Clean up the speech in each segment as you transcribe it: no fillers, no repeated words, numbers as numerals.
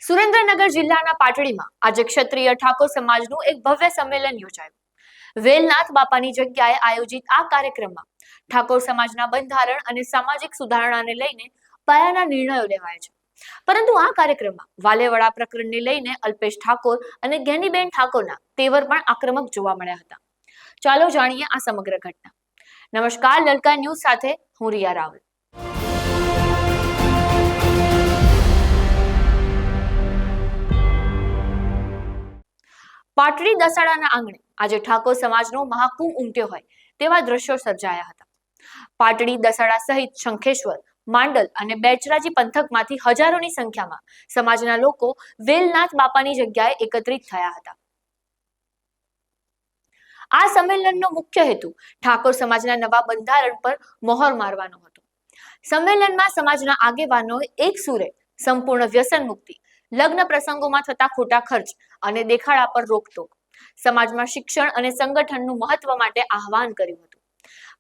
સુરેન્દ્રનગર જિલ્લાના પાટડીમાં આજે ક્ષત્રિય ઠાકોર સમાજનું એક ભવ્ય સંમેલન યોજાયું। વેલનાથ બાપાની જગ્યાએ આયોજિત આ કાર્યક્રમમાં ઠાકોર સમાજના બંધારણ અને સામાજિક સુધારણાને લઈને પાયાના નિર્ણયો લેવાયા છે। પરંતુ આ કાર્યક્રમમાં વાલેવડા પ્રકરણને લઈને અલ્પેશ ઠાકોર અને ગેનીબેન ઠાકોરના તેવર પણ આક્રમક જોવા મળ્યા હતા। ચાલો જાણીએ આ સમગ્ર ઘટના। નમસ્કાર, લલકા ન્યૂઝ સાથે હું રિયા રાવલ। પાટડી દસાડાના આંગણે આજે ઠાકોર સમાજનો મહાકુંભ ઉમટ્યો હોય તેવા દ્રશ્યો સર્જાયા હતા। પાટડી દસાડા સહિત શંખેશ્વર, માંડલ અને બેચરાજી પંથકમાંથી હજારોની સંખ્યામાં સમાજના લોકો વેલનાથ બાપાની જગ્યાએ એકત્રિત થયા હતા। આ સંમેલનનો મુખ્ય હેતુ ઠાકોર સમાજના નવા બંધારણ પર મહોર મારવાનો હતો। સંમેલનમાં સમાજના આગેવાનોએ એક સુરે સંપૂર્ણ વ્યસન મુક્તિ, લગ્ન પ્રસંગોમાં થતા ખોટા ખર્ચ અને દેખાડા પર રોકટોક, સમાજમાં શિક્ષણ અને સંગઠનનું મહત્વ માટે આહવાન કર્યું હતું।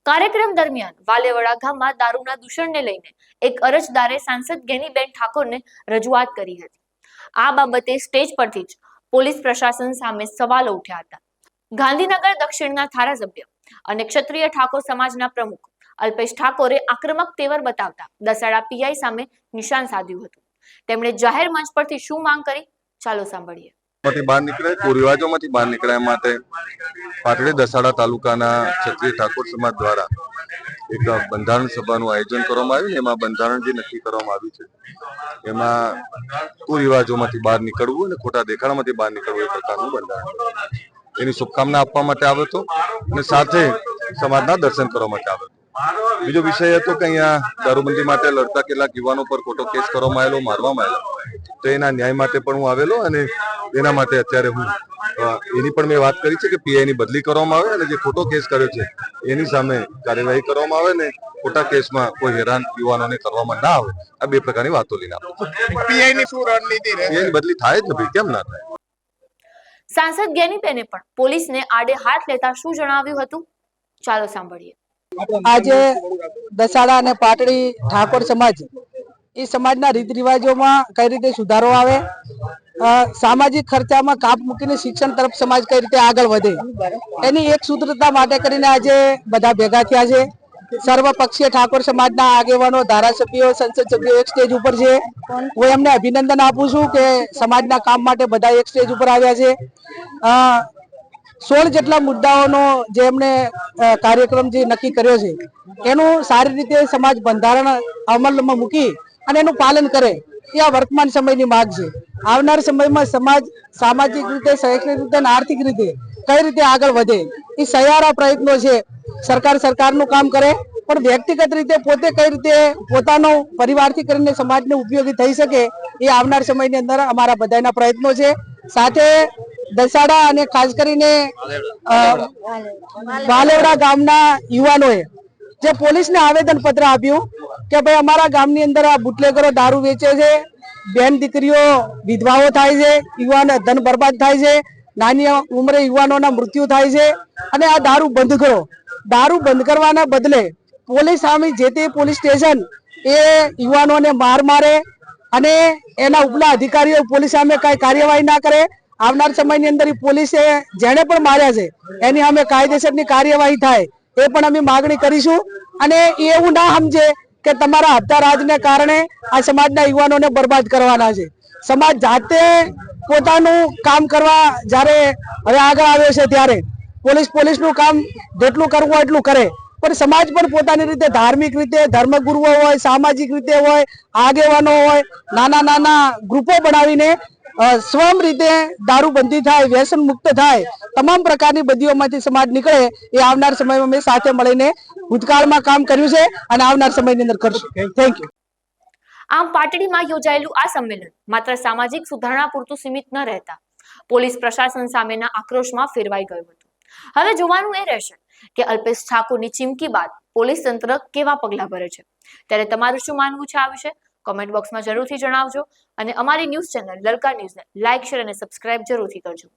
કાર્યક્રમ દરમિયાન વાલેવડા ગામમાં દારૂના દૂષણને લઈને એક અરજદારે સાંસદ ગેનીબેન ઠાકોરને રજૂઆત કરી હતી। આ બાબતે સ્ટેજ પરથી જ પોલીસ પ્રશાસન સામે સવાલો ઉઠ્યા હતા। ગાંધીનગર દક્ષિણના ધારાસભ્ય અને ક્ષત્રિય ઠાકોર સમાજના પ્રમુખ અલ્પેશ ઠાકોરે આક્રમક તેવર બતાવતા દસાડા પીઆઈ સામે નિશાન સાધ્યું હતું। તેમણે જાહેર મંચ પરથી શું માંગ કરી, ચાલો સાંભળીએ। બહાર નીકળે, કુરિવાજોમાંથી બહાર નીકળ્યા માટે પાટડી દસાડા તાલુકાના ક્ષત્રિય ઠાકોર સમાજ દ્વારા એક બંધારણ સભાનું આયોજન કરવામાં આવ્યું। એમાં બંધારણ જે નક્કી કરવામાં આવ્યું છે એમાં કુરિવાજોમાંથી બહાર નીકળવું અને ખોટા દેખાડામાંથી બહાર નીકળવું એ પ્રકારનું બંધારણ, એની શુભકામના આપવા માટે આવ્યો હતો અને સાથે સમાજના દર્શન કરવા માટે આવ્યો હતો। બીજો વિષય હતો કે અહીંયા દારૂબંધી માટે લડતા કેટલાક યુવાનો પર ખોટો કેસ કરવામાં આવેલો, મારવામાં આવેલો, તો એના ન્યાય માટે પણ હું આવેલો અને એના માટે અત્યારે હું એની પણ મેં વાત કરી છે કે પીઆઈ ની બદલી કરવામાં આવે અને જે ખોટો કેસ કર્યો છે એની સામે કાર્યવાહી કરવામાં આવે ને ખોટા કેસમાં કોઈ હેરાન યુવાનોને કરવામાં ના આવે, આ બે પ્રકારની વાતો લઈને આપણે પીઆઈ ની શું રણનીતિ રહેશે? પીઆઈ ની બદલી થાય જ નથી, કેમ ના થાય? સાંસદ ગેનીબેને પણ પોલીસને આડે હાથ લેતા શું જણાવ્યું હતું, ચાલો સાંભળીએ। આજે દસાડા અને પાટડી ઠાકોર સમાજ એ સમાજના રીત રિવાજોમાં કઈ રીતે સુધારો આવે, સામાજિક ખર્ચામાં કાપ મૂકીને શિક્ષણ તરફ સમાજ કઈ રીતે આગળ વધે, એની એક સૂત્રતા માટે કરીને આજે બધા ભેગા થયા છે। સર્વપક્ષીય ઠાકોર સમાજના આગેવાનો, ધારાસભ્યો, સંસદ સભ્યો એક સ્ટેજ ઉપર છે। હું એમને અભિનંદન આપું છું કે સમાજના કામ માટે બધા એક સ્ટેજ ઉપર આવ્યા છે। 16 જેટલા મુદ્દાઓનો જે એમને કાર્યક્રમ જે નક્કી કર્યો છે એનું સારી રીતે સમાજ બંધારણ અમલમાં મૂકી અને એનું પાલન કરે એ આ વર્તમાન સમયની માંગ છે। આવનાર સમયમાં સમાજ સામાજિક રીતે, શૈક્ષણિક રીતે અને આર્થિક રીતે કઈ રીતે આગળ વધે એ સહિયારા પ્રયત્નો છે। સરકારનું કામ કરે પણ વ્યક્તિગત રીતે પોતે કઈ રીતે પોતાનો પરિવારથી કરીને સમાજને ઉપયોગી થઈ શકે એ આવનાર સમયની અંદર અમારા બધાના પ્રયત્નો છે। સાથે દસાડા અને ખાસ કરીને વાલેવડા ગામના યુવાનોએ જે પોલીસને આવેદન પત્ર આપ્યું કે ભાઈ અમારા ગામની અંદર આ બુટલેગરો દારૂ વેચે છે, બેન દીકરીઓ વિધવાઓ થાય છે, યુવાનો ધન બરબાદ થાય છે, નાની ઉંમરે યુવાનોના મૃત્યુ થાય છે અને આ દારૂ બંધ કરો। દારૂ બંધ કરવાના બદલે પોલીસ સામે જે તે પોલીસ સ્ટેશન એ યુવાનોને મારે અને એના ઉપલા અધિકારીઓ પોલીસ સામે કઈ કાર્યવાહી ના કરે, આવનાર સમયની અંદર પોલીસે જેને પણ માર્યા છે એની સામે કાયદેસરની કાર્યવાહી થાય એ પણ અમે માગણી કરીશું। અને એવું ના સમજે કે તમારા હપ્તા રાજને કારણે આ સમાજના યુવાનોને બરબાદ કરવાના છે। સમાજ જાતે પોતાનું કામ કરવા જ્યારે હવે આગળ આવ્યો છે ત્યારે પોલીસનું કામ જેટલું કરવું હોય એટલું કરે, પણ સમાજ પણ પોતાની રીતે ધાર્મિક રીતે, ધર્મગુરુઓ હોય, સામાજિક રીતે હોય, આગેવાનો હોય, નાના ગ્રુપો બનાવીને સ્વયં રીતે દારૂબંધી થાય, વ્યસન મુક્ત થાય, તમામ પ્રકારની બદીઓમાંથી સમાજ નીકળે એ આવનાર સમયમાં મેં સાથે મળીને ભૂતકાળમાં કામ કર્યું છે અને આવનાર સમયની અંદર કરશું। Thank you. આમ પાટડીમાં યોજાયેલું આ સંમેલન માત્ર સામાજિક સુધારણા પૂરતું સીમિત ન રહેતા પોલીસ પ્રશાસન સામેના આક્રોશમાં ફેરવાઈ ગયું હતું। હવે જોવાનું એ રહેશે કે અલ્પેશ ઠાકોરની ચીમકી બાદ પોલીસ તંત્ર કેવા પગલા ભરે છે। ત્યારે તમારું શું માનવું છે આ વિશે કોમેન્ટ બોક્સમાં જરૂરથી જણાવજો અને અમારી ન્યૂઝ ચેનલ લલકા ન્યૂઝને લાઇક, શેર અને સબસ્ક્રાઇબ જરૂરથી કરજો।